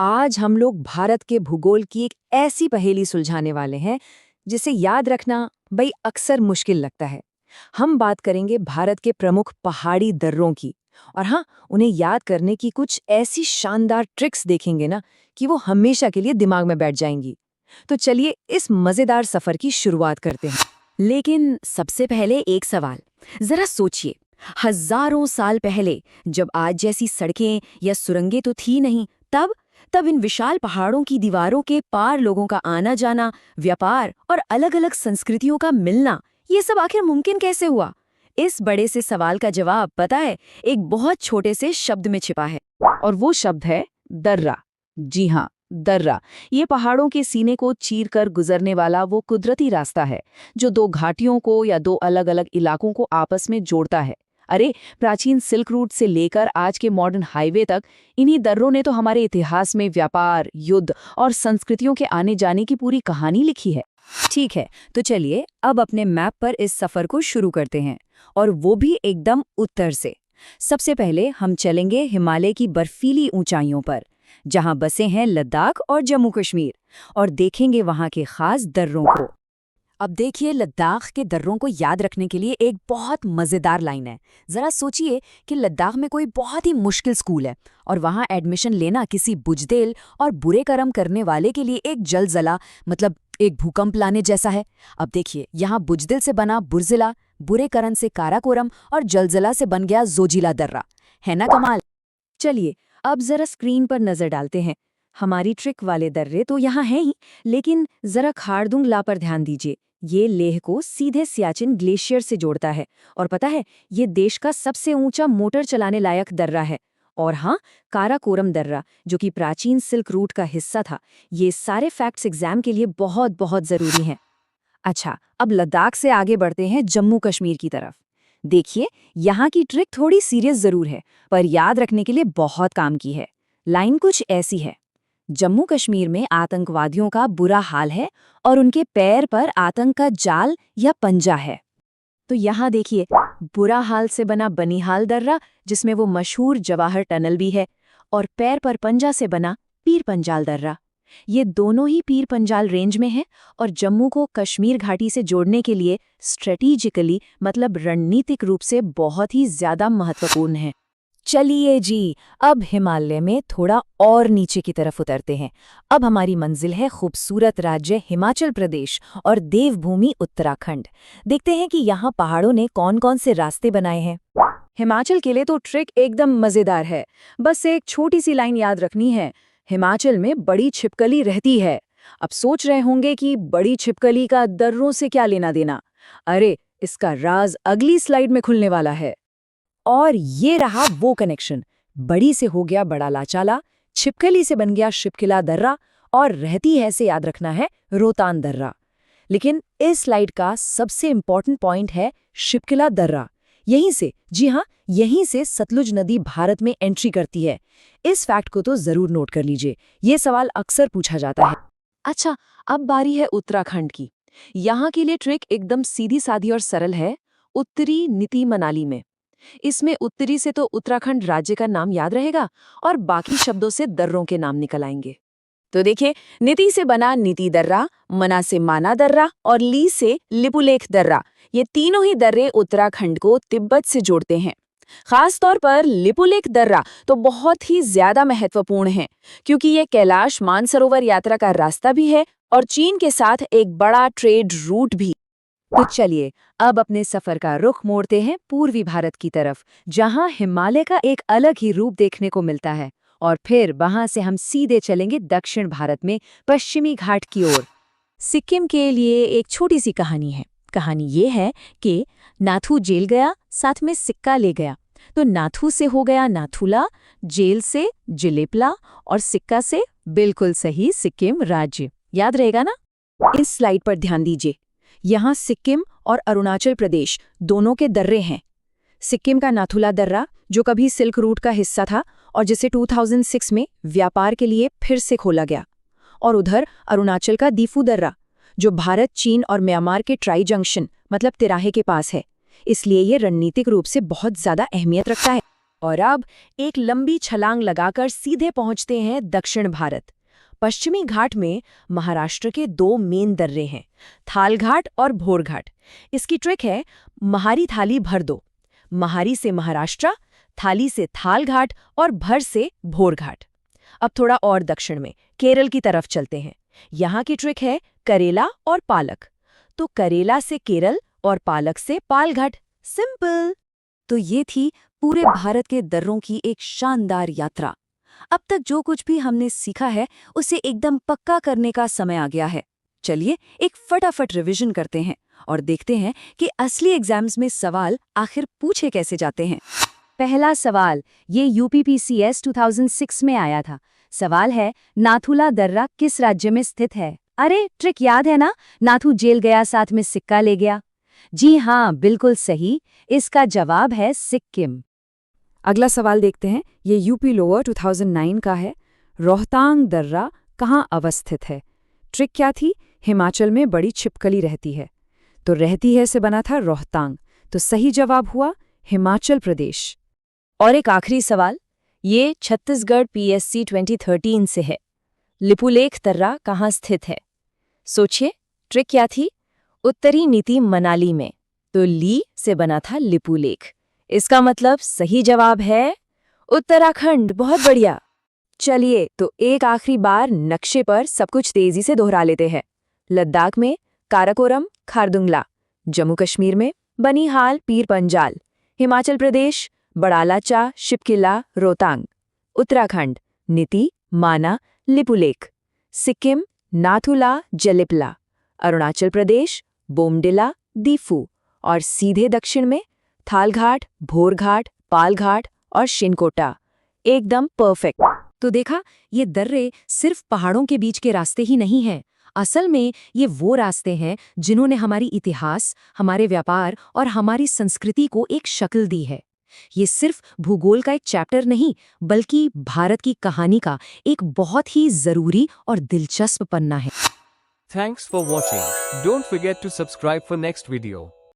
आज हम लोग भारत के भूगोल की एक ऐसी पहेली सुलझाने वाले हैं जिसे याद रखना भाई अक्सर मुश्किल लगता है। हम बात करेंगे भारत के प्रमुख पहाड़ी दर्रों की। और हाँ, उन्हें याद करने की कुछ ऐसी शानदार ट्रिक्स देखेंगे ना कि वो हमेशा के लिए दिमाग में बैठ जाएंगी। तो चलिए इस मजेदार सफर की शुरुआत करते हैं। लेकिन सबसे पहले एक सवाल। जरा सोचिए, हजारों साल पहले जब आज जैसी सड़कें या सुरंगें तो थी नहीं, तब इन विशाल पहाड़ों की दीवारों के पार लोगों का आना जाना, व्यापार और अलग-अलग संस्कृतियों का मिलना, ये सब आखिर मुमकिन कैसे हुआ? इस बड़े से सवाल का जवाब पता है, एक बहुत छोटे से शब्द में छिपा है। और वो शब्द है दर्रा। जी हाँ, दर्रा। ये पहाड़ों के सीने को चीरकर गुजरने वाला वो कुदरती रास्ता है जो दो घाटियों को या दो अलग-अलग इलाकों को आपस में जोड़ता है। अरे, प्राचीन सिल्क रूट से लेकर आज के मॉडर्न हाईवे तक इन्हीं दर्रों ने तो हमारे इतिहास में व्यापार, युद्ध और संस्कृतियों के आने जाने की पूरी कहानी लिखी है। ठीक है, तो चलिए अब अपने मैप पर इस सफर को शुरू करते हैं, और वो भी एकदम उत्तर से। सबसे पहले हम चलेंगे हिमालय की बर्फीली ऊंचाइयों पर, जहां बसे हैं लद्दाख और जम्मू कश्मीर, और देखेंगे वहां के खास दर्रों को। अब देखिए, लद्दाख के दर्रों को याद रखने के लिए एक बहुत मज़ेदार लाइन है। ज़रा सोचिए कि लद्दाख में कोई बहुत ही मुश्किल स्कूल है और वहाँ एडमिशन लेना किसी बुजदिल और बुरे कर्म करने वाले के लिए एक जलजला, मतलब एक भूकंप लाने जैसा है। अब देखिए, यहाँ बुजदिल से बना बुरजिला, बुरे कर्म से काराकोरम और जलजला से बन गया जोजिला दर्रा। है ना कमाल? चलिए अब ज़रा स्क्रीन पर नज़र डालते हैं। हमारी ट्रिक वाले दर्रे तो यहाँ हैं ही, लेकिन ज़रा खारदुंग पर ध्यान दीजिए। ये लेह को सीधे सियाचिन ग्लेशियर से जोड़ता है, और पता है, ये देश का सबसे ऊंचा मोटर चलाने लायक दर्रा है। और हाँ, काराकोरम दर्रा, जो कि प्राचीन सिल्क रूट का हिस्सा था। ये सारे फैक्ट्स एग्जाम के लिए बहुत बहुत ज़रूरी हैं। अच्छा, अब लद्दाख से आगे बढ़ते हैं जम्मू कश्मीर की तरफ। देखिए, यहाँ की ट्रिक थोड़ी सीरियस ज़रूर है, पर याद रखने के लिए बहुत काम की है। लाइन कुछ ऐसी है। जम्मू कश्मीर में आतंकवादियों का बुरा हाल है और उनके पैर पर आतंक का जाल या पंजा है। तो यहाँ देखिए, बुरा हाल से बना बनिहाल दर्रा, जिसमें वो मशहूर जवाहर टनल भी है, और पैर पर पंजा से बना पीर पंजाल दर्रा। ये दोनों ही पीर पंजाल रेंज में हैं और जम्मू को कश्मीर घाटी से जोड़ने के लिए स्ट्रेटेजिकली, मतलब रणनीतिक रूप से बहुत ही ज्यादा महत्वपूर्ण है। चलिए जी, अब हिमालय में थोड़ा और नीचे की तरफ उतरते हैं। अब हमारी मंजिल है खूबसूरत राज्य हिमाचल प्रदेश और देवभूमि उत्तराखंड। देखते हैं कि यहाँ पहाड़ों ने कौन-कौन से रास्ते बनाए हैं। हिमाचल के लिए तो ट्रिक एकदम मजेदार है। बस एक छोटी सी लाइन याद रखनी है। हिमाचल में बड़ी छिपकली रहती है। अब सोच रहे होंगे कि बड़ी छिपकली का दर्रों से क्या लेना देना। अरे, इसका राज अगली स्लाइड में खुलने वाला है। और ये रहा वो कनेक्शन। बड़ी से हो गया बड़ा लाचाला, छिपकली से बन गया शिपकिला दर्रा, और रहती है से याद रखना है रोहतांग दर्रा। लेकिन इस स्लाइड का सबसे इंपॉर्टेंट पॉइंट है शिपकिला दर्रा। यहीं से, जी हाँ, यहीं से सतलुज नदी भारत में एंट्री करती है। इस फैक्ट को तो जरूर नोट कर लीजिए, ये सवाल अक्सर पूछा जाता है। अच्छा, अब बारी है उत्तराखंड की। यहाँ के लिए ट्रिक एकदम सीधी सादी और सरल है। उत्तरी नीति मनाली में, इसमें उत्तरी से तो उत्तराखंड राज्य का नाम याद रहेगा और बाकी शब्दों से दर्रों के नाम निकल आएंगे। तो देखिए, नीति से बना नीति दर्रा, मना से माना दर्रा और ली से लिपुलेख दर्रा। ये तीनों ही दर्रे उत्तराखंड को तिब्बत से जोड़ते हैं। खास तौर पर लिपुलेख दर्रा तो बहुत ही ज्यादा महत्वपूर्ण है, क्योंकि ये कैलाश मानसरोवर यात्रा का रास्ता भी है और चीन के साथ एक बड़ा ट्रेड रूट भी। तो चलिए अब अपने सफर का रुख मोड़ते हैं पूर्वी भारत की तरफ, जहां हिमालय का एक अलग ही रूप देखने को मिलता है। और फिर वहां से हम सीधे चलेंगे दक्षिण भारत में पश्चिमी घाट की ओर। सिक्किम के लिए एक छोटी सी कहानी है। कहानी ये है कि नाथू जेल गया, साथ में सिक्का ले गया। तो नाथू से हो गया नाथुला, जेल से जिलेपला और सिक्का से बिल्कुल सही सिक्किम राज्य। याद रहेगा ना? इस स्लाइड पर ध्यान दीजिए। यहाँ सिक्किम और अरुणाचल प्रदेश दोनों के दर्रे हैं। सिक्किम का नाथुला दर्रा, जो कभी सिल्क रूट का हिस्सा था और जिसे 2006 में व्यापार के लिए फिर से खोला गया। और उधर अरुणाचल का दीफू दर्रा, जो भारत, चीन और म्यांमार के ट्राई जंक्शन, मतलब तिराहे के पास है। इसलिए ये रणनीतिक रूप से बहुत ज्यादा अहमियत रखता है। और अब एक लंबी छलांग लगाकर सीधे पहुंचते हैं दक्षिण भारत। पश्चिमी घाट में महाराष्ट्र के 2 मेन दर्रे हैं, थाल घाट और भोर घाट। इसकी ट्रिक है महारी थाली भर दो। महारी से महाराष्ट्र, थाली से थाल घाट और भर से भोर घाट। अब थोड़ा और दक्षिण में केरल की तरफ चलते हैं। यहाँ की ट्रिक है करेला और पालक। तो करेला से केरल और पालक से पालघाट। सिंपल। तो ये थी पूरे भारत के दर्रों की एक शानदार यात्रा। अब तक जो कुछ भी हमने सीखा है उसे एकदम पक्का करने का समय आ गया है। चलिए एक फटाफट रिवीजन करते हैं और देखते हैं कि असली एग्जाम्स में सवाल आखिर पूछे कैसे जाते हैं। पहला सवाल ये यूपीपीसीएस 2006 में आया था। सवाल है नाथुला दर्रा किस राज्य में स्थित है? अरे ट्रिक याद है ना, नाथू जेल गया साथ में सिक्का ले गया। जी हाँ, बिल्कुल सही। इसका जवाब है सिक्किम। अगला सवाल देखते हैं। ये यूपी लोअर 2009 का है। रोहतांग दर्रा कहाँ अवस्थित है? ट्रिक क्या थी? हिमाचल में बड़ी छिपकली रहती है, तो रहती है से बना था रोहतांग, तो सही जवाब हुआ हिमाचल प्रदेश। और एक आखिरी सवाल, ये छत्तीसगढ़ पीएससी 2013 से है। लिपुलेख दर्रा कहाँ स्थित है? सोचिए, ट्रिक क्या थी? उत्तरी नीति मनाली में, तो ली से बना था लिपुलेख। इसका मतलब सही जवाब है उत्तराखंड। बहुत बढ़िया। चलिए तो एक आखिरी बार नक्शे पर सब कुछ तेजी से दोहरा लेते हैं। लद्दाख में काराकोरम खारदुंगला, जम्मू कश्मीर में बनिहाल पीर पंजाल, हिमाचल प्रदेश बड़ालाचा शिपकिला रोहतांग, उत्तराखंड नीति माना लिपुलेख, सिक्किम नाथुला जलिपला, अरुणाचल प्रदेश बोमडिला दीफू और सीधे दक्षिण में थालघाट भोरघाट पालघाट और शिनकोटा। एकदम परफेक्ट। तो देखा, ये दर्रे सिर्फ पहाड़ों के बीच के रास्ते ही नहीं हैं। असल में ये वो रास्ते हैं जिन्होंने हमारी इतिहास, हमारे व्यापार और हमारी संस्कृति को एक शक्ल दी है। ये सिर्फ भूगोल का एक चैप्टर नहीं, बल्कि भारत की कहानी का एक बहुत ही जरूरी और दिलचस्प पन्ना है। Thanks for watching. Don't forget to subscribe for next video.